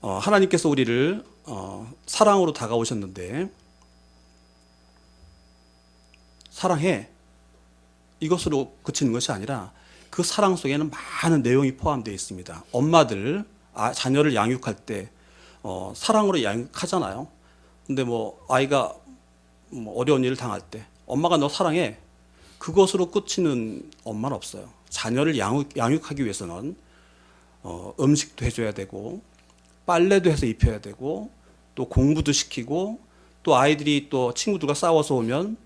하나님께서 우리를 사랑으로 다가오셨는데 사랑해 이것으로 그치는 것이 아니라 그 사랑 속에는 많은 내용이 포함되어 있습니다. 엄마들 자녀를 양육할 때 사랑으로 양육하잖아요. 근데 아이가 어려운 일을 당할 때 엄마가 너 사랑해 그것으로 끝이는 엄마는 없어요. 자녀를 양육하기 위해서는 음식도 해줘야 되고 빨래도 해서 입혀야 되고 또 공부도 시키고 또 아이들이 또 친구들과 싸워서 오면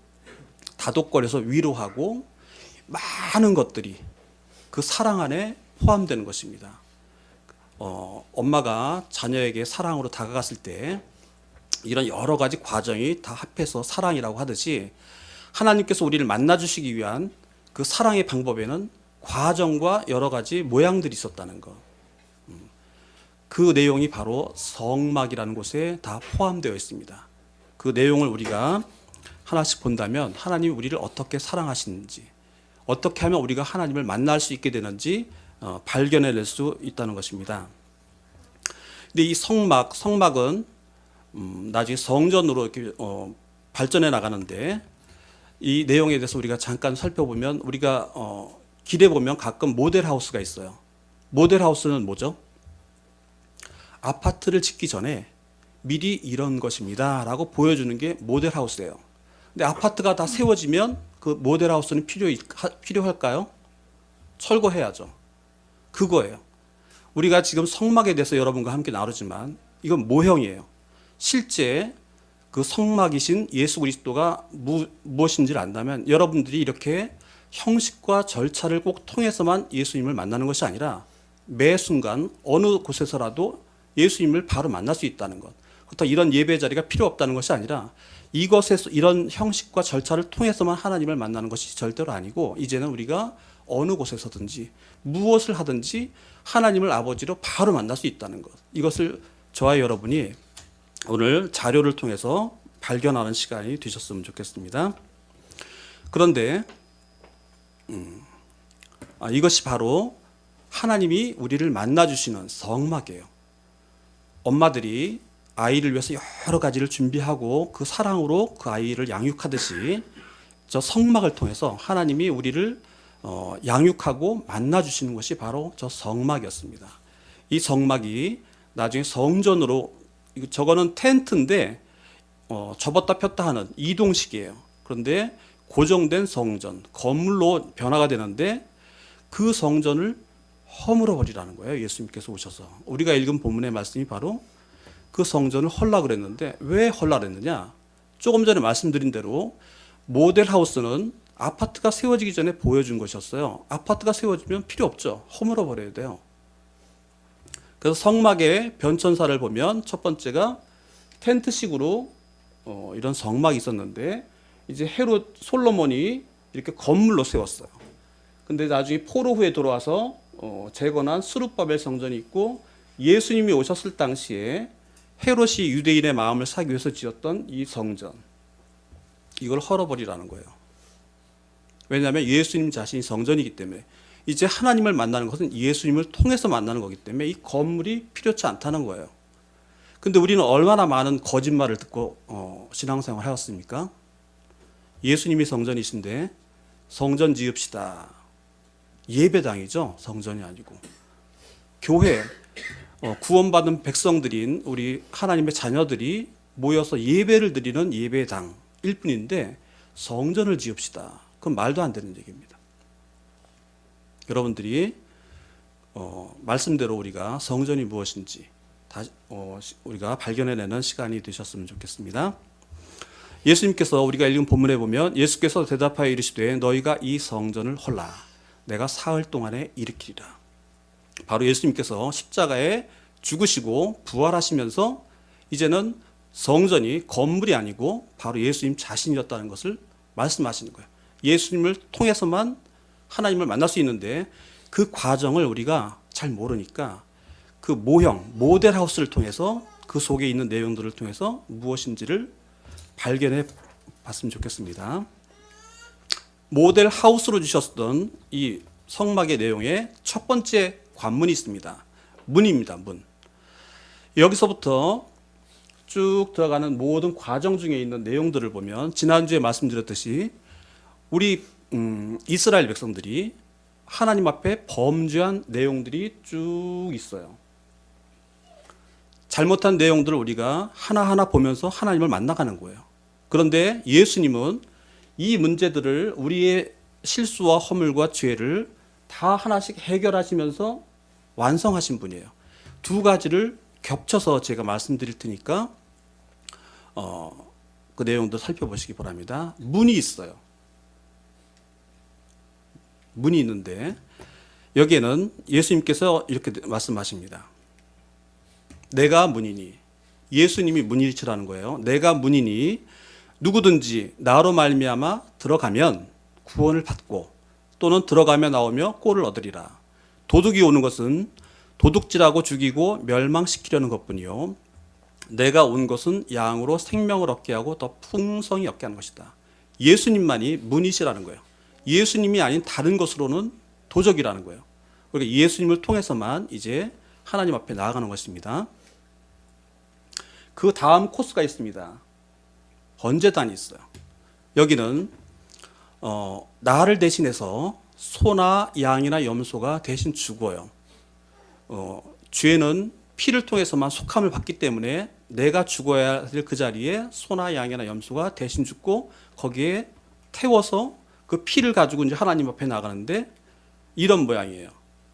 다독거려서 위로하고 많은 것들이 그 사랑 안에 포함되는 것입니다. 엄마가 자녀에게 사랑으로 다가갔을 때 이런 여러 가지 과정이 다 합해서 사랑이라고 하듯이 하나님께서 우리를 만나주시기 위한 그 사랑의 방법에는 과정과 여러 가지 모양들이 있었다는 것. 그 내용이 바로 성막이라는 곳에 다 포함되어 있습니다. 그 내용을 우리가 하나씩 본다면 하나님이 우리를 어떻게 사랑하시는지, 어떻게 하면 우리가 하나님을 만날 수 있게 되는지 발견해낼 수 있다는 것입니다. 근데 이 성막은 나중에 성전으로 이렇게 발전해 나가는데 이 내용에 대해서 우리가 잠깐 살펴보면 우리가 길에 보면 가끔 모델하우스가 있어요. 모델하우스는 뭐죠? 아파트를 짓기 전에 미리 이런 것입니다 라고 보여주는 게 모델하우스예요. 근데 아파트가 다 세워지면 그 모델하우스는 필요할까요? 철거해야죠. 그거예요. 우리가 지금 성막에 대해서 여러분과 함께 나누지만 이건 모형이에요. 실제 그 성막이신 예수 그리스도가 무엇인지를 안다면 여러분들이 이렇게 형식과 절차를 꼭 통해서만 예수님을 만나는 것이 아니라 매 순간 어느 곳에서라도 예수님을 바로 만날 수 있다는 것. 그렇다고 이런 예배 자리가 필요 없다는 것이 아니라 이것에서 이런 형식과 절차를 통해서만 하나님을 만나는 것이 절대로 아니고 이제는 우리가 어느 곳에서든지 무엇을 하든지 하나님을 아버지로 바로 만날 수 있다는 것. 이것을 저와 여러분이 오늘 자료를 통해서 발견하는 시간이 되셨으면 좋겠습니다. 그런데 이것이 바로 하나님이 우리를 만나주시는 성막이에요. 엄마들이 아이를 위해서 여러 가지를 준비하고 그 사랑으로 그 아이를 양육하듯이 저 성막을 통해서 하나님이 우리를 양육하고 만나주시는 것이 바로 저 성막이었습니다. 이 성막이 나중에 성전으로, 저거는 텐트인데 접었다 폈다 하는 이동식이에요. 그런데 고정된 성전, 건물로 변화가 되는데 그 성전을 허물어 버리라는 거예요. 예수님께서 오셔서. 우리가 읽은 본문의 말씀이 바로 그 성전을 헐라 그랬는데 왜 헐라 그랬느냐? 조금 전에 말씀드린 대로 모델하우스는 아파트가 세워지기 전에 보여준 것이었어요. 아파트가 세워지면 필요 없죠. 허물어 버려야 돼요. 그래서 성막의 변천사를 보면 첫 번째가 텐트식으로 이런 성막이 있었는데 이제 헤롯 솔로몬이 이렇게 건물로 세웠어요. 근데 나중에 포로 후에 돌아와서 재건한 스룹바벨 성전이 있고 예수님이 오셨을 당시에 헤롯이 유대인의 마음을 사기 위해서 지었던 이 성전, 이걸 헐어버리라는 거예요. 왜냐하면 예수님 자신이 성전이기 때문에 이제 하나님을 만나는 것은 예수님을 통해서 만나는 거기 때문에 이 건물이 필요치 않다는 거예요. 근데 우리는 얼마나 많은 거짓말을 듣고 신앙생활을 하였습니까? 예수님이 성전이신데 성전 지읍시다. 예배당이죠. 성전이 아니고. 교회, 구원받은 백성들인 우리 하나님의 자녀들이 모여서 예배를 드리는 예배당일 뿐인데 성전을 지읍시다. 그건 말도 안 되는 얘기입니다. 여러분들이 말씀대로 우리가 성전이 무엇인지 다시 우리가 발견해내는 시간이 되셨으면 좋겠습니다. 예수님께서 우리가 읽은 본문에 보면 예수께서 대답하여 이르시되 너희가 이 성전을 헐라 내가 사흘 동안에 일으키리라. 바로 예수님께서 십자가에 죽으시고 부활하시면서 이제는 성전이 건물이 아니고 바로 예수님 자신이었다는 것을 말씀하시는 거예요. 예수님을 통해서만 하나님을 만날 수 있는데 그 과정을 우리가 잘 모르니까 그 모형, 모델하우스를 통해서 그 속에 있는 내용들을 통해서 무엇인지를 발견해 봤으면 좋겠습니다. 모델하우스로 주셨던 이 성막의 내용에 첫 번째 관문이 있습니다. 문입니다. 문. 여기서부터 쭉 들어가는 모든 과정 중에 있는 내용들을 보면 지난주에 말씀드렸듯이 우리 이스라엘 백성들이 하나님 앞에 범죄한 내용들이 쭉 있어요. 잘못한 내용들을 우리가 하나하나 보면서 하나님을 만나가는 거예요. 그런데 예수님은 이 문제들을 우리의 실수와 허물과 죄를 다 하나씩 해결하시면서 완성하신 분이에요. 두 가지를 겹쳐서 제가 말씀드릴 테니까 그 내용도 살펴보시기 바랍니다. 문이 있어요. 문이 있는데 여기에는 예수님께서 이렇게 말씀하십니다. 내가 문이니, 예수님이 문이시라는 거예요. 내가 문이니 누구든지 나로 말미암아 들어가면 구원을 받고 또는 들어가며 나오며 꼴을 얻으리라. 도둑이 오는 것은 도둑질하고 죽이고 멸망시키려는 것뿐이요 내가 온 것은 양으로 생명을 얻게 하고 더 풍성히 얻게 하는 것이다. 예수님만이 문이시라는 거예요. 예수님이 아닌 다른 것으로는 도적이라는 거예요. 그러니까 예수님을 통해서만 이제 하나님 앞에 나아가는 것입니다. 그 다음 코스가 있습니다. 번제단이 있어요. 여기는 나를 대신해서 소나 양이나 염소가 대신 죽어요. 죄는 피를 통해서만 속함을 받기 때문에 내가 죽어야 될 그 자리에 소나 양이나 염소가 대신 죽고 거기에 태워서 그 피를 가지고 이제 하나님 앞에 나가는데 이런 모양이에요.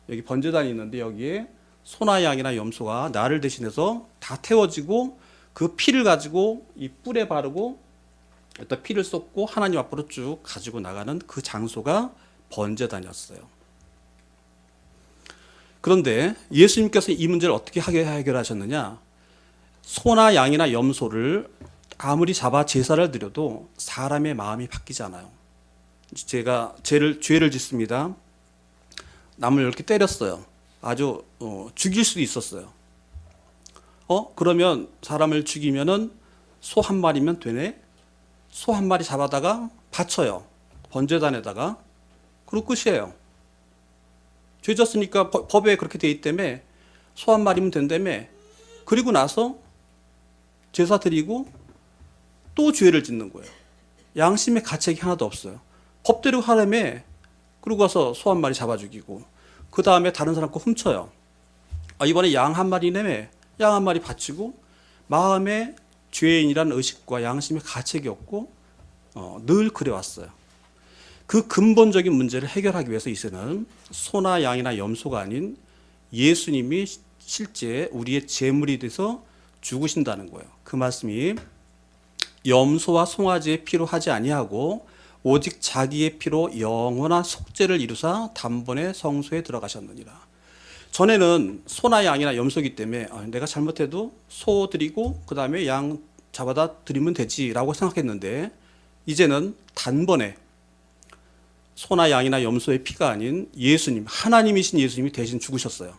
여기 번제단이 있는데 여기에 소나 양이나 염소가 나를 대신해서 다 태워지고 그 피를 가지고 이 뿔에 바르고 일단 피를 쏟고 하나님 앞으로 쭉 가지고 나가는 그 장소가 번제단이었어요. 그런데 예수님께서 이 문제를 어떻게 해결하셨느냐? 소나 양이나 염소를 아무리 잡아 제사를 드려도 사람의 마음이 바뀌지 않아요. 제가 죄를 짓습니다. 남을 이렇게 때렸어요. 아주 죽일 수도 있었어요. 그러면 사람을 죽이면은 소 한 마리면 되네? 소 한 마리 잡아다가 바쳐요. 번제단에다가. 그리고 끝이에요. 죄 졌으니까 법에 그렇게 돼 있기 때문에 소 한 마리면 된다며. 그리고 나서 제사 드리고 또 죄를 짓는 거예요. 양심의 가책이 하나도 없어요. 법대로 하라며. 그러고 가서 소 한 마리 잡아 죽이고 그 다음에 다른 사람 거 훔쳐요. 이번에 양 한 마리네매. 양 한 마리 바치고 마음에 죄인이라는 의식과 양심의 가책이 없고 늘 그래왔어요. 그 근본적인 문제를 해결하기 위해서 이제는 소나 양이나 염소가 아닌 예수님이 실제 우리의 제물이 돼서 죽으신다는 거예요. 그 말씀이 염소와 송아지의 피로 하지 아니하고 오직 자기의 피로 영원한 속죄를 이루사 단번에 성소에 들어가셨느니라. 전에는 소나 양이나 염소이기 때문에 내가 잘못해도 소 드리고 그 다음에 양 잡아다 드리면 되지라고 생각했는데 이제는 단번에 소나 양이나 염소의 피가 아닌 예수님, 하나님이신 예수님이 대신 죽으셨어요.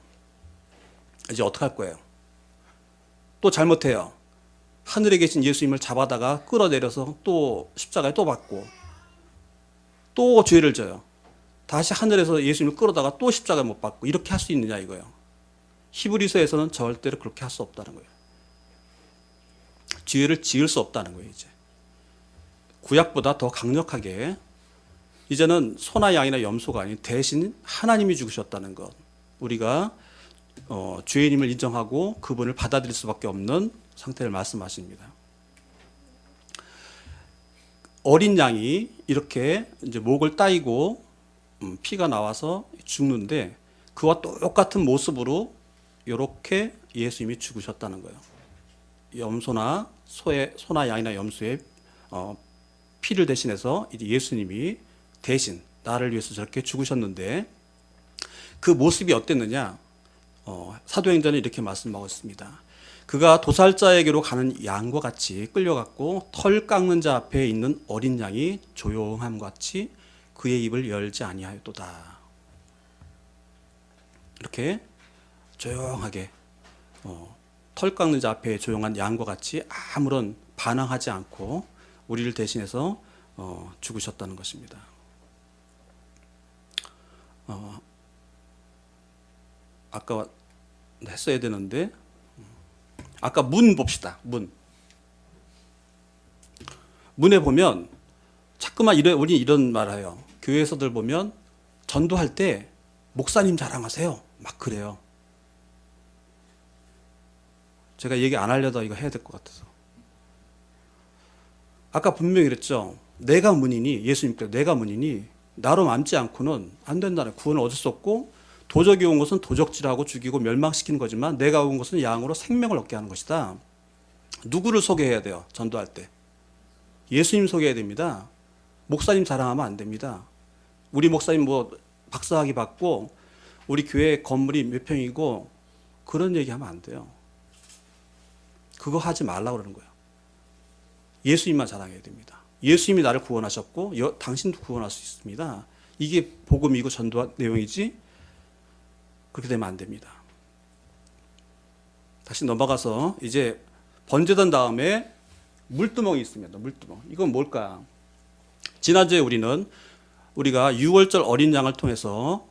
이제 어떡할 거예요? 또 잘못해요. 하늘에 계신 예수님을 잡아다가 끌어내려서 또 십자가에 또 박고 또 죄를 져요. 다시 하늘에서 예수님을 끌어다가 또 십자가에 못 박고 이렇게 할 수 있느냐 이거예요. 히브리서에서는 절대로 그렇게 할 수 없다는 거예요. 죄를 지을 수 없다는 거예요. 이제 구약보다 더 강력하게 이제는 소나 양이나 염소가 아닌 대신 하나님이 죽으셨다는 것, 우리가 죄인임을 인정하고 그분을 받아들일 수밖에 없는 상태를 말씀하십니다. 어린 양이 이렇게 이제 목을 따이고 피가 나와서 죽는데 그와 똑같은 모습으로 이렇게 예수님이 죽으셨다는 거예요. 염소나 소나 양이나 염소의 피를 대신해서 이제 예수님이 대신 나를 위해서 저렇게 죽으셨는데 그 모습이 어땠느냐? 사도행전에 이렇게 말씀하고 있습니다. 그가 도살자에게로 가는 양과 같이 끌려갔고 털 깎는 자 앞에 있는 어린 양이 조용함과 같이 그의 입을 열지 아니하였도다. 이렇게 조용하게 털 깎는 자 앞에 조용한 양과 같이 아무런 반항하지 않고 우리를 대신해서 죽으셨다는 것입니다. 아까 했어야 되는데 아까 문 봅시다. 문에 보면 자꾸만 우리 이런 말 해요. 교회에서들 보면 전도할 때 목사님 자랑하세요. 막 그래요. 제가 얘기 안 하려다 이거 해야 될 것 같아서. 아까 분명히 그랬죠. 내가 문이니, 예수님께서 내가 문이니 나로 남지 않고는 안 된다는, 구원을 얻을 수 없고, 도적이 온 것은 도적질하고 죽이고 멸망시키는 거지만 내가 온 것은 양으로 생명을 얻게 하는 것이다. 누구를 소개해야 돼요? 전도할 때 예수님 소개해야 됩니다. 목사님 자랑하면 안 됩니다. 우리 목사님 뭐 박사학위 받고 우리 교회 건물이 몇 평이고 그런 얘기하면 안 돼요. 그거 하지 말라고 그러는 거예요. 예수님만 자랑해야 됩니다. 예수님이 나를 구원하셨고 당신도 구원할 수 있습니다. 이게 복음이고 전도 내용이지, 그렇게 되면 안 됩니다. 다시 넘어가서 이제 번제된 다음에 물두멍이 있습니다. 물두멍. 이건 뭘까? 지난주에 우리가 유월절 어린 양을 통해서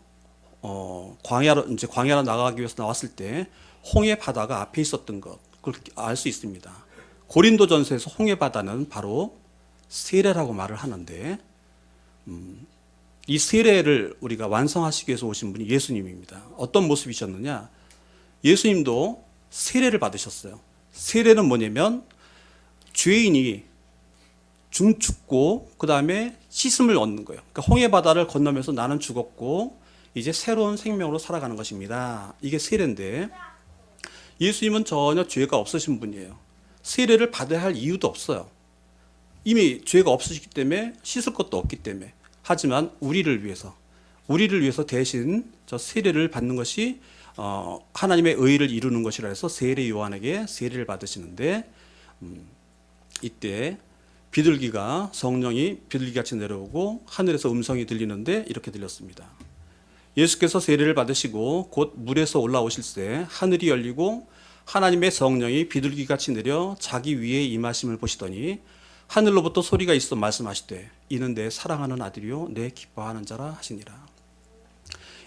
광야로 나가기 위해서 나왔을 때 홍해 바다가 앞에 있었던 것, 그걸 알 수 있습니다. 고린도전서에서 홍해 바다는 바로 세례라고 말을 하는데, 이 세례를 우리가 완성하시기 위해서 오신 분이 예수님입니다. 어떤 모습이셨느냐? 예수님도 세례를 받으셨어요. 세례는 뭐냐면 죄인이 죽고 그 다음에 씻음을 얻는 거예요. 그러니까 홍해 바다를 건너면서 나는 죽었고 이제 새로운 생명으로 살아가는 것입니다. 이게 세례인데, 예수님은 전혀 죄가 없으신 분이에요. 세례를 받아야 할 이유도 없어요. 이미 죄가 없으시기 때문에 씻을 것도 없기 때문에. 하지만 우리를 위해서 대신 저 세례를 받는 것이 하나님의 의를 이루는 것이라 해서 세례 요한에게 세례를 받으시는데, 이때 성령이 비둘기같이 내려오고 하늘에서 음성이 들리는데 이렇게 들렸습니다. 예수께서 세례를 받으시고 곧 물에서 올라오실 때 하늘이 열리고 하나님의 성령이 비둘기같이 내려 자기 위에 임하심을 보시더니 하늘로부터 소리가 있어 말씀하시되 이는 내 사랑하는 아들이요 내 기뻐하는 자라 하시니라.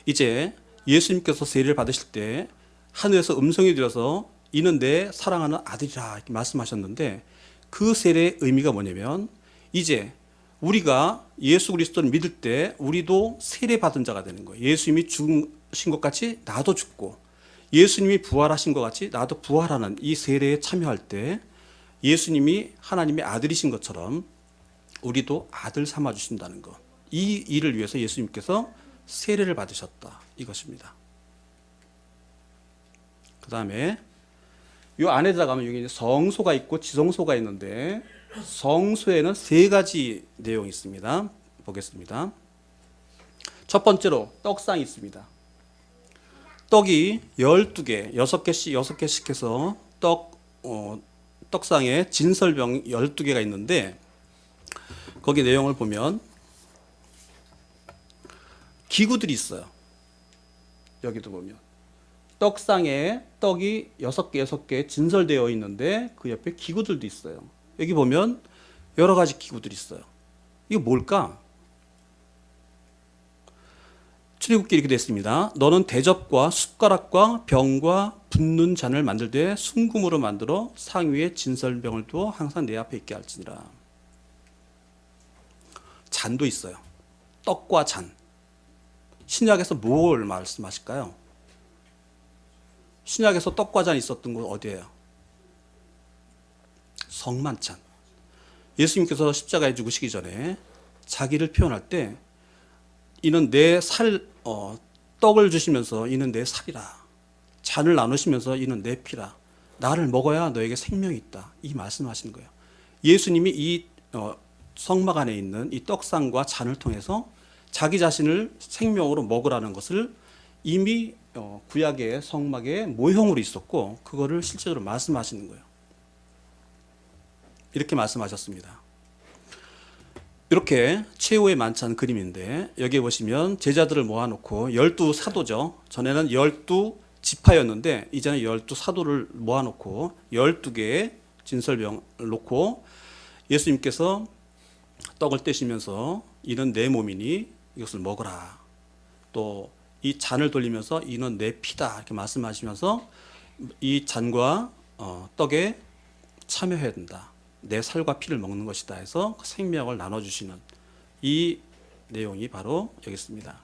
이제 예수님께서 세례를 받으실 때 하늘에서 음성이 들려서 이는 내 사랑하는 아들이라 이렇게 말씀하셨는데, 그 세례의 의미가 뭐냐면 이제 우리가 예수 그리스도를 믿을 때 우리도 세례 받은 자가 되는 거예요. 예수님이 죽으신 것 같이 나도 죽고 예수님이 부활하신 것 같이 나도 부활하는 이 세례에 참여할 때 예수님이 하나님의 아들이신 것처럼 우리도 아들 삼아 주신다는 것, 이 일을 위해서 예수님께서 세례를 받으셨다, 이것입니다. 그 다음에 이 안에 들어가면 여기 성소가 있고 지성소가 있는데, 성소에는 세 가지 내용이 있습니다. 보겠습니다. 첫 번째로 떡상이 있습니다. 떡이 12개, 6개씩 해서 떡상에 진설병 12개가 있는데, 거기 내용을 보면 기구들이 있어요. 여기도 보면 떡상에 떡이 6개 진설되어 있는데 그 옆에 기구들도 있어요. 여기 보면 여러 가지 기구들이 있어요. 이거 뭘까? 출애굽기 이렇게 됐습니다. 너는 대접과 숟가락과 병과 붓는 잔을 만들 때 순금으로 만들어 상위에 진설병을 두어 항상 내 앞에 있게 할지니라. 잔도 있어요. 떡과 잔. 신약에서 뭘 말씀하실까요? 신약에서 떡과 잔이 있었던 곳 어디예요? 성만찬. 예수님께서 십자가에 죽으시기 전에 자기를 표현할 때 이는 내 떡을 주시면서 이는 내 살이라, 잔을 나누시면서 이는 내 피라, 나를 먹어야 너에게 생명이 있다, 이 말씀하시는 거예요. 예수님이 이 성막 안에 있는 이 떡상과 잔을 통해서 자기 자신을 생명으로 먹으라는 것을 이미 구약의 성막의 모형으로 있었고, 그거를 실제로 말씀하시는 거예요. 이렇게 말씀하셨습니다. 이렇게 최후의 만찬 그림인데, 여기에 보시면 제자들을 모아놓고 12사도죠. 전에는 12지파였는데 이제는 12사도를 모아놓고 12개의 진설병을 놓고 예수님께서 떡을 떼시면서 이는 내 몸이니 이것을 먹어라, 또 이 잔을 돌리면서 이는 내 피다 이렇게 말씀하시면서 이 잔과 떡에 참여해야 된다. 내 살과 피를 먹는 것이다 해서 생명을 나눠주시는 이 내용이 바로 여기 있습니다.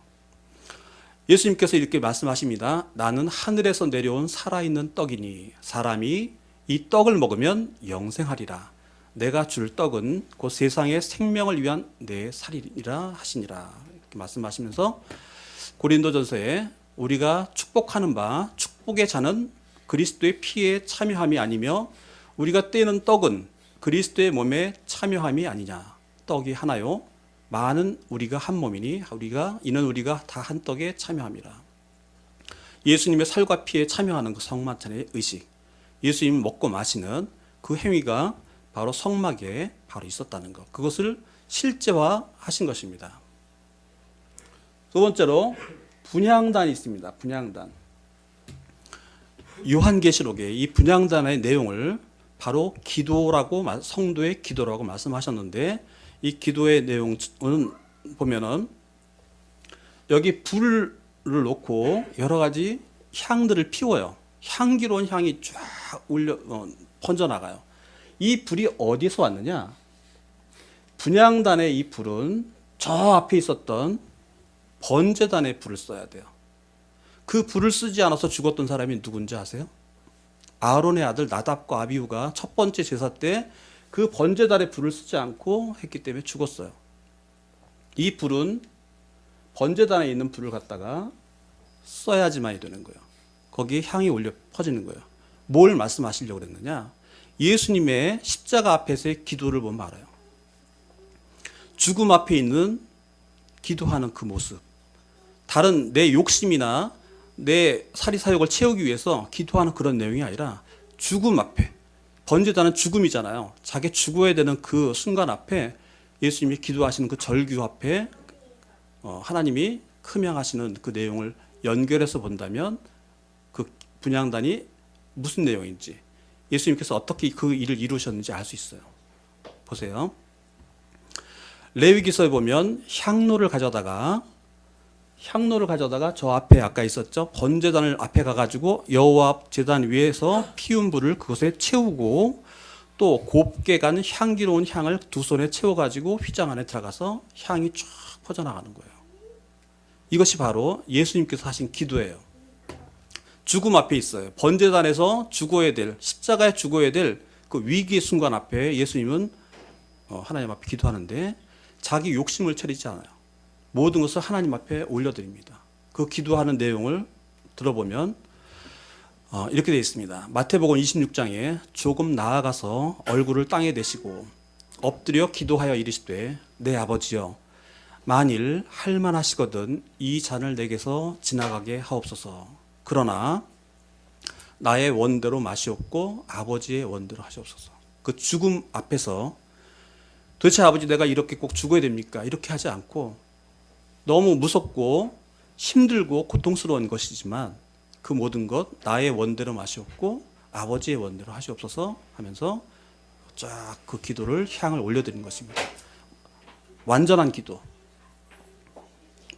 예수님께서 이렇게 말씀하십니다. 나는 하늘에서 내려온 살아있는 떡이니 사람이 이 떡을 먹으면 영생하리라. 내가 줄 떡은 곧 세상의 생명을 위한 내 살이라 하시니라. 이렇게 말씀하시면서 고린도전서에 우리가 축복하는 바 축복의 잔은 그리스도의 피에 참여함이 아니며 우리가 떼는 떡은 그리스도의 몸에 참여함이 아니냐. 떡이 하나요 많은 우리가 한 몸이니 이는 우리가 다 한 떡에 참여함이라. 예수님의 살과 피에 참여하는 그 성만찬의 의식, 예수님 먹고 마시는 그 행위가 바로 성막에 바로 있었다는 것, 그것을 실제화하신 것입니다. 두 번째로 분향단이 있습니다. 분향단. 요한계시록에 이 분향단의 내용을 바로 기도라고, 성도의 기도라고 말씀하셨는데, 이 기도의 내용은 보면은 여기 불을 놓고 여러 가지 향들을 피워요. 향기로운 향이 쫙 번져나가요. 이 불이 어디서 왔느냐? 분향단의 이 불은 저 앞에 있었던 번제단의 불을 써야 돼요. 그 불을 쓰지 않아서 죽었던 사람이 누군지 아세요? 아론의 아들 나답과 아비후가 첫 번째 제사 때 그 번제단의 불을 쓰지 않고 했기 때문에 죽었어요. 이 불은 번제단에 있는 불을 갖다가 써야지만이 되는 거예요. 거기에 향이 올려 퍼지는 거예요. 뭘 말씀하시려고 그랬느냐? 예수님의 십자가 앞에서의 기도를 보면 알아요. 죽음 앞에 있는 기도하는 그 모습. 다른 내 욕심이나 내 사리사욕을 채우기 위해서 기도하는 그런 내용이 아니라 죽음 앞에, 번제단은 죽음이잖아요. 자기 죽어야 되는 그 순간 앞에 예수님이 기도하시는 그 절규 앞에 하나님이 흠양하시는 그 내용을 연결해서 본다면 그 분향단이 무슨 내용인지, 예수님께서 어떻게 그 일을 이루셨는지 알 수 있어요. 보세요. 레위기서에 보면 향로를 가져다가 저 앞에 아까 있었죠. 번제단을 앞에 가가지고 여호와 제단 위에서 피운 불을 그것에 채우고 또 곱게 가는 향기로운 향을 두 손에 채워가지고 휘장 안에 들어가서 향이 쫙 퍼져나가는 거예요. 이것이 바로 예수님께서 하신 기도예요. 죽음 앞에 있어요. 번제단에서 죽어야 될, 십자가에 죽어야 될 그 위기의 순간 앞에 예수님은 하나님 앞에 기도하는데 자기 욕심을 차리지 않아요. 모든 것을 하나님 앞에 올려드립니다. 그 기도하는 내용을 들어보면 이렇게 되어 있습니다. 마태복음 26장에 조금 나아가서 얼굴을 땅에 대시고 엎드려 기도하여 이르시되 내 아버지여 만일 할만하시거든 이 잔을 내게서 지나가게 하옵소서. 그러나 나의 원대로 마시옵고 아버지의 원대로 하시옵소서. 그 죽음 앞에서 도대체 아버지 내가 이렇게 꼭 죽어야 됩니까? 이렇게 하지 않고 너무 무섭고 힘들고 고통스러운 것이지만 그 모든 것 나의 원대로 마시옵고 아버지의 원대로 하시옵소서 하면서 쫙 그 기도를 향을 올려드린 것입니다. 완전한 기도,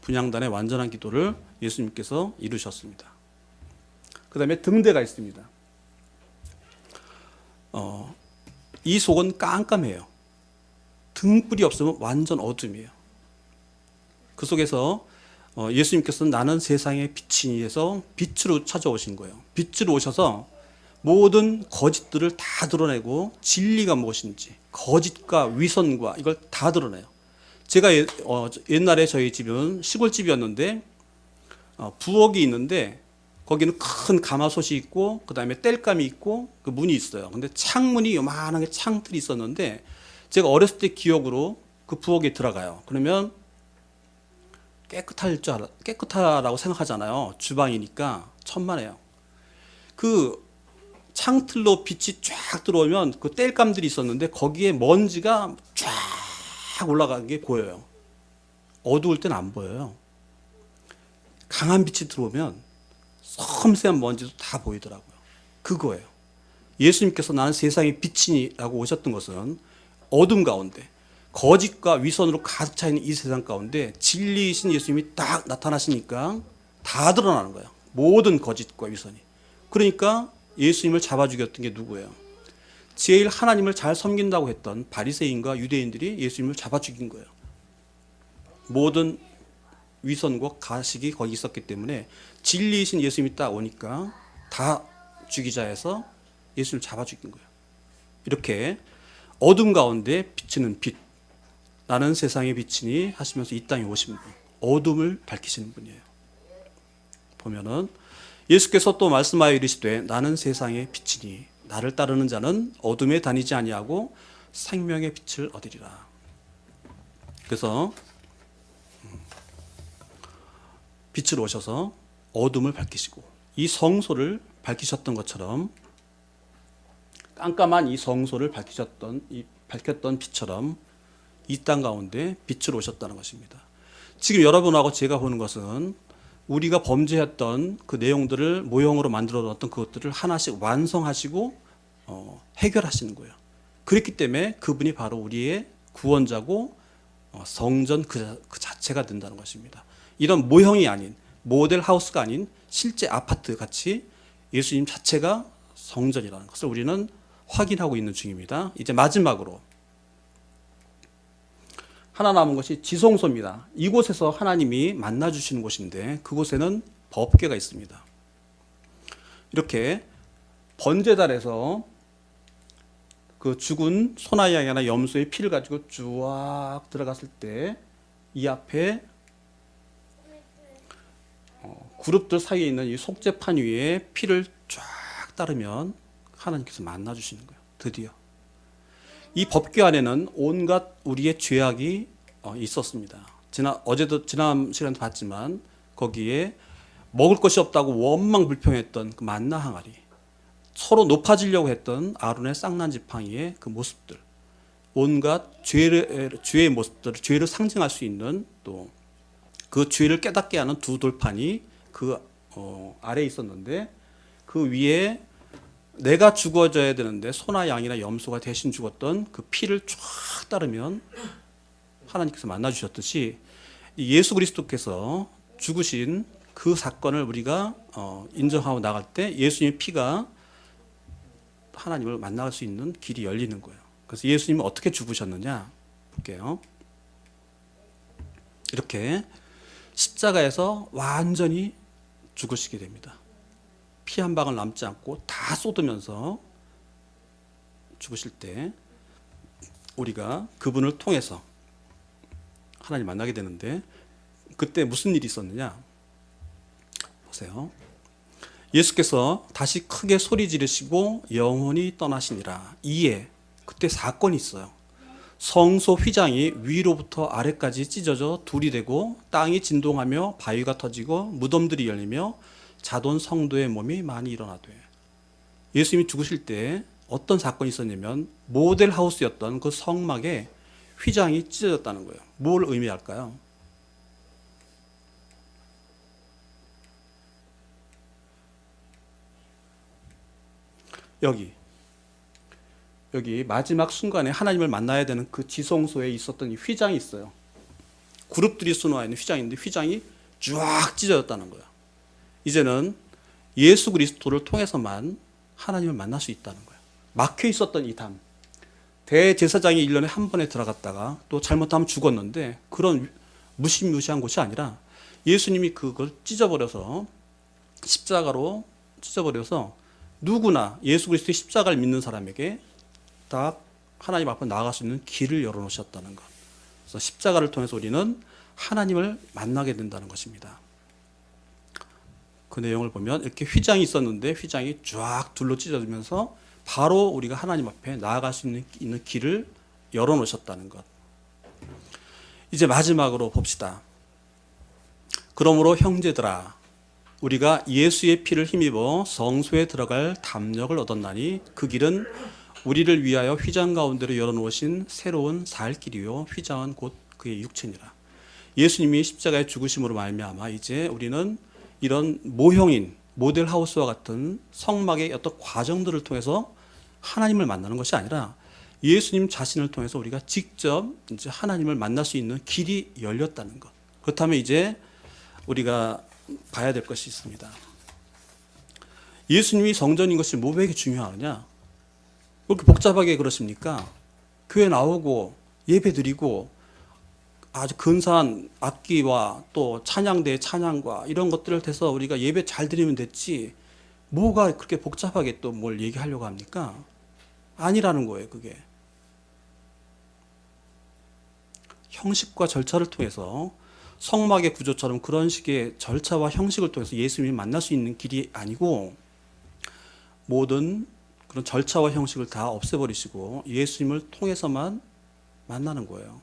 분향단의 완전한 기도를 예수님께서 이루셨습니다. 그 다음에 등대가 있습니다. 이 속은 깜깜해요. 등불이 없으면 완전 어둠이에요. 그 속에서 예수님께서는 나는 세상의 빛이니 해서 빛으로 찾아오신 거예요. 빛으로 오셔서 모든 거짓들을 다 드러내고 진리가 무엇인지, 거짓과 위선과 이걸 다 드러내요. 제가 옛날에 저희 집은 시골집이었는데 부엌이 있는데 거기는 큰 가마솥이 있고 그 다음에 땔감이 있고 그 문이 있어요. 근데 창문이 요만하게 창틀이 있었는데 제가 어렸을 때 기억으로 그 부엌에 들어가요. 그러면 깨끗하라고 생각하잖아요. 주방이니까 천만에요. 그 창틀로 빛이 쫙 들어오면 그 땔감들이 있었는데 거기에 먼지가 쫙 올라가는 게 보여요. 어두울 때는 안 보여요. 강한 빛이 들어오면 섬세한 먼지도 다 보이더라고요. 그거예요. 예수님께서 나는 세상의 빛이니라고 오셨던 것은 어둠 가운데 거짓과 위선으로 가득 차 있는 이 세상 가운데 진리이신 예수님이 딱 나타나시니까 다 드러나는 거예요. 모든 거짓과 위선이. 그러니까 예수님을 잡아 죽였던 게 누구예요? 제일 하나님을 잘 섬긴다고 했던 바리새인과 유대인들이 예수님을 잡아 죽인 거예요. 모든 위선과 가식이 거기 있었기 때문에 진리이신 예수님이 딱 오니까 다 죽이자 해서 예수님을 잡아 죽인 거예요. 이렇게 어둠 가운데 비치는 빛, 나는 세상의 빛이니 하시면서 이 땅에 오신 분, 어둠을 밝히시는 분이에요. 보면은 예수께서 또 말씀하여 이르시되 나는 세상의 빛이니 나를 따르는 자는 어둠에 다니지 아니하고 생명의 빛을 얻으리라. 그래서 빛을 오셔서 어둠을 밝히시고 이 성소를 밝히셨던 것처럼 깜깜한 이 성소를 밝혔던 빛처럼 이 땅 가운데 빛을 오셨다는 것입니다. 지금 여러분하고 제가 보는 것은 우리가 범죄했던 그 내용들을 모형으로 만들어 놨던 그것들을 하나씩 완성하시고 해결하시는 거예요. 그렇기 때문에 그분이 바로 우리의 구원자고 성전 그 자체가 된다는 것입니다. 이런 모형이 아닌 모델 하우스가 아닌 실제 아파트 같이 예수님 자체가 성전이라는 것을 우리는 확인하고 있는 중입니다. 이제 마지막으로 하나 남은 것이 지성소입니다. 이곳에서 하나님이 만나 주시는 곳인데 그곳에는 법궤가 있습니다. 이렇게 번제단에서 그 죽은 소나 양이나 염소의 피를 가지고 쭉 들어갔을 때 이 앞에 그룹들 사이에 있는 이 속죄판 위에 피를 쫙 따르면 하나님께서 만나 주시는 거예요. 드디어 이 법궤 안에는 온갖 우리의 죄악이 있었습니다. 지난 시간에 봤지만 거기에 먹을 것이 없다고 원망불평했던 그 만나 항아리, 서로 높아지려고 했던 아론의 쌍난 지팡이의 그 모습들, 온갖 죄의 모습들, 죄를 상징할 수 있는 또 그 죄를 깨닫게 하는 두 돌판이 그 아래에 있었는데 그 위에 내가 죽어져야 되는데 소나 양이나 염소가 대신 죽었던 그 피를 쫙 따르면 하나님께서 만나 주셨듯이 예수 그리스도께서 죽으신 그 사건을 우리가 인정하고 나갈 때 예수님의 피가 하나님을 만날 수 있는 길이 열리는 거예요. 그래서 예수님은 어떻게 죽으셨느냐 볼게요. 이렇게 십자가에서 완전히 죽으시게 됩니다. 피 한 방울 남지 않고 다 쏟으면서 죽으실 때 우리가 그분을 통해서 하나님 만나게 되는데 그때 무슨 일이 있었느냐 보세요. 예수께서 다시 크게 소리 지르시고 영원히 떠나시니라. 이에 그때 사건이 있어요. 성소 휘장이 위로부터 아래까지 찢어져 둘이 되고 땅이 진동하며 바위가 터지고 무덤들이 열리며 자돈 성도의 몸이 많이 일어나되. 예수님이 죽으실 때 어떤 사건이 있었냐면 모델 하우스였던 그 성막에 휘장이 찢어졌다는 거예요. 뭘 의미할까요? 여기 마지막 순간에 하나님을 만나야 되는 그 지성소에 있었던 이 휘장이 있어요. 그룹들이 수놓아 있는 휘장인데 휘장이 쫙 찢어졌다는 거예요. 이제는 예수 그리스도를 통해서만 하나님을 만날 수 있다는 거예요. 막혀 있었던 이 담. 대제사장이 1년에 한 번에 들어갔다가 또 잘못하면 죽었는데 그런 무시무시한 곳이 아니라 예수님이 그걸 찢어버려서 십자가로 찢어버려서 누구나 예수 그리스도의 십자가를 믿는 사람에게 다 하나님 앞에 나아갈 수 있는 길을 열어놓으셨다는 것. 그래서 십자가를 통해서 우리는 하나님을 만나게 된다는 것입니다. 그 내용을 보면 이렇게 휘장이 있었는데 휘장이 쫙 둘로 찢어지면서 바로 우리가 하나님 앞에 나아갈 수 있는 길을 열어놓으셨다는 것. 이제 마지막으로 봅시다. 그러므로 형제들아 우리가 예수의 피를 힘입어 성소에 들어갈 담력을 얻었나니 그 길은 우리를 위하여 휘장 가운데로 열어놓으신 새로운 살 길이요 휘장은 곧 그의 육체니라. 예수님이 십자가의 죽으심으로 말미암아 이제 우리는 이런 모형인 모델 하우스와 같은 성막의 어떤 과정들을 통해서 하나님을 만나는 것이 아니라 예수님 자신을 통해서 우리가 직접 이제 하나님을 만날 수 있는 길이 열렸다는 것. 그렇다면 이제 우리가 봐야 될 것이 있습니다. 예수님이 성전인 것이 왜 이렇게 중요하냐? 왜 이렇게 복잡하게 그러십니까? 교회 나오고 예배 드리고 아주 근사한 악기와 또 찬양대의 찬양과 이런 것들을 대서 우리가 예배 잘 드리면 됐지 뭐가 그렇게 복잡하게 또 뭘 얘기하려고 합니까? 아니라는 거예요, 그게. 형식과 절차를 통해서 성막의 구조처럼 그런 식의 절차와 형식을 통해서 예수님을 만날 수 있는 길이 아니고 모든 그런 절차와 형식을 다 없애버리시고 예수님을 통해서만 만나는 거예요.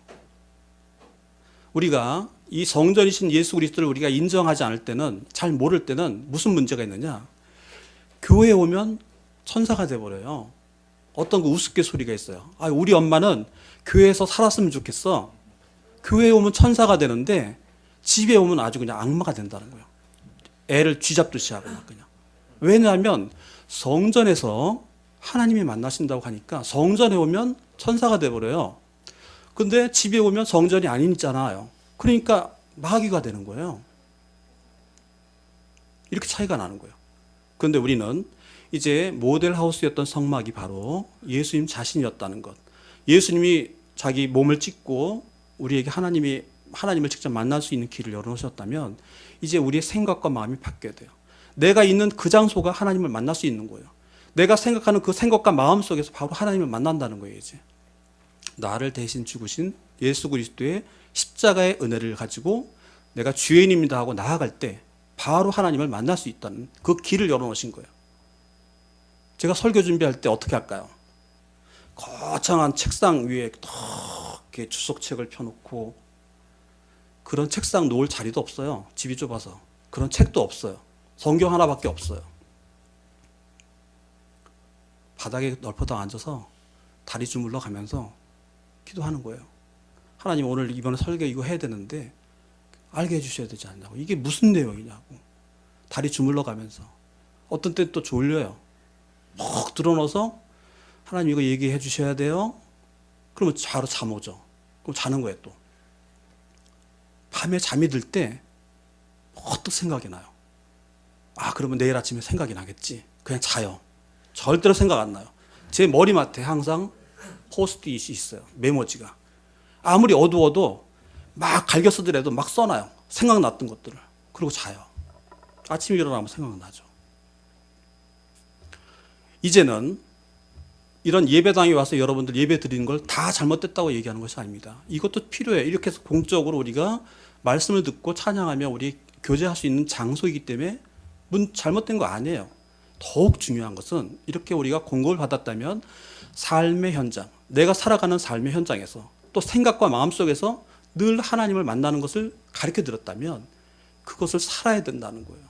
우리가 이 성전이신 예수 그리스도를 우리가 인정하지 않을 때는, 잘 모를 때는 무슨 문제가 있느냐? 교회에 오면 천사가 돼버려요. 어떤 그 우스갯소리가 있어요. 아, 우리 엄마는 교회에서 살았으면 좋겠어. 교회에 오면 천사가 되는데 집에 오면 아주 그냥 악마가 된다는 거예요. 애를 쥐잡듯이 하고 막 그냥. 왜냐하면 성전에서 하나님이 만나신다고 하니까 성전에 오면 천사가 돼버려요. 근데 집에 오면 성전이 아니잖아요. 그러니까 마귀가 되는 거예요. 이렇게 차이가 나는 거예요. 그런데 우리는 이제 모델하우스였던 성막이 바로 예수님 자신이었다는 것. 예수님이 자기 몸을 찢고 우리에게 하나님을 직접 만날 수 있는 길을 열어놓으셨다면 이제 우리의 생각과 마음이 바뀌어야 돼요. 내가 있는 그 장소가 하나님을 만날 수 있는 거예요. 내가 생각하는 그 생각과 마음 속에서 바로 하나님을 만난다는 거예요. 이제 나를 대신 죽으신 예수 그리스도의 십자가의 은혜를 가지고 내가 죄인입니다 하고 나아갈 때 바로 하나님을 만날 수 있다는 그 길을 열어놓으신 거예요. 제가 설교 준비할 때 어떻게 할까요? 거창한 책상 위에 이렇게 주석책을 펴놓고 그런 책상 놓을 자리도 없어요. 집이 좁아서. 그런 책도 없어요. 성경 하나밖에 없어요. 바닥에 널퍼덩 앉아서 다리 주물러 가면서 기도하는 거예요. 하나님 오늘 이번에 설교 이거 해야 되는데 알게 해주셔야 되지 않냐고. 이게 무슨 내용이냐고. 다리 주물러 가면서. 어떤 때는 또 졸려요. 푹 들어넣어서 하나님 이거 얘기해 주셔야 돼요. 그러면 바로 잠 오죠. 그럼 자는 거예요 또. 밤에 잠이 들 때 퍼뜩 생각이 나요. 아, 그러면 내일 아침에 생각이 나겠지. 그냥 자요. 절대로 생각 안 나요. 제 머리맡에 항상 포스트잇이 있어요. 메모지가. 아무리 어두워도 막 갈겨 쓰더라도 막 써놔요. 생각났던 것들을. 그리고 자요. 아침에 일어나면 생각나죠. 이제는 이런 예배당에 와서 여러분들 예배 드리는 걸 다 잘못됐다고 얘기하는 것이 아닙니다. 이것도 필요해요. 이렇게 해서 공적으로 우리가 말씀을 듣고 찬양하며 우리 교제할 수 있는 장소이기 때문에 잘못된 거 아니에요. 더욱 중요한 것은 이렇게 우리가 공급을 받았다면 삶의 현장, 내가 살아가는 삶의 현장에서 또 생각과 마음속에서 늘 하나님을 만나는 것을 가르쳐 드렸다면 그것을 살아야 된다는 거예요.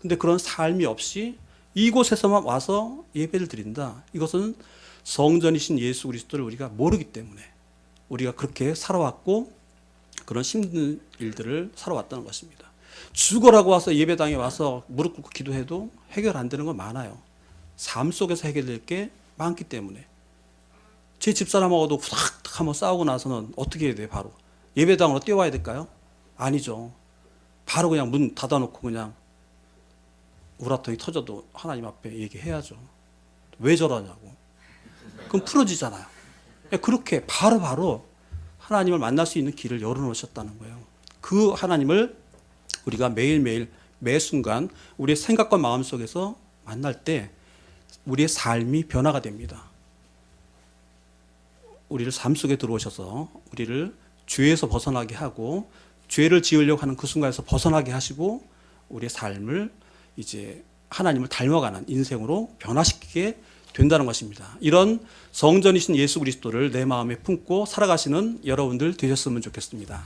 근데 그런 삶이 없이 이곳에서만 와서 예배를 드린다. 이것은 성전이신 예수 그리스도를 우리가 모르기 때문에 우리가 그렇게 살아왔고 그런 힘든 일들을 살아왔다는 것입니다. 죽어라고 와서 예배당에 와서 무릎 꿇고 기도해도 해결 안 되는 건 많아요. 삶 속에서 해결될 게 많기 때문에. 제 집사람하고도 후닥닥 한번 싸우고 나서는 어떻게 해야 돼요? 바로 예배당으로 뛰어와야 될까요? 아니죠. 바로 그냥 문 닫아놓고 그냥 우라통이 터져도 하나님 앞에 얘기해야죠. 왜 저러냐고. 그럼 풀어지잖아요. 그렇게 바로바로 하나님을 만날 수 있는 길을 열어놓으셨다는 거예요. 그 하나님을 우리가 매일매일 매 순간 우리의 생각과 마음 속에서 만날 때 우리의 삶이 변화가 됩니다. 우리를 삶 속에 들어오셔서 우리를 죄에서 벗어나게 하고 죄를 지으려고 하는 그 순간에서 벗어나게 하시고 우리의 삶을 이제 하나님을 닮아가는 인생으로 변화시키게 된다는 것입니다. 이런 성전이신 예수 그리스도를 내 마음에 품고 살아가시는 여러분들 되셨으면 좋겠습니다.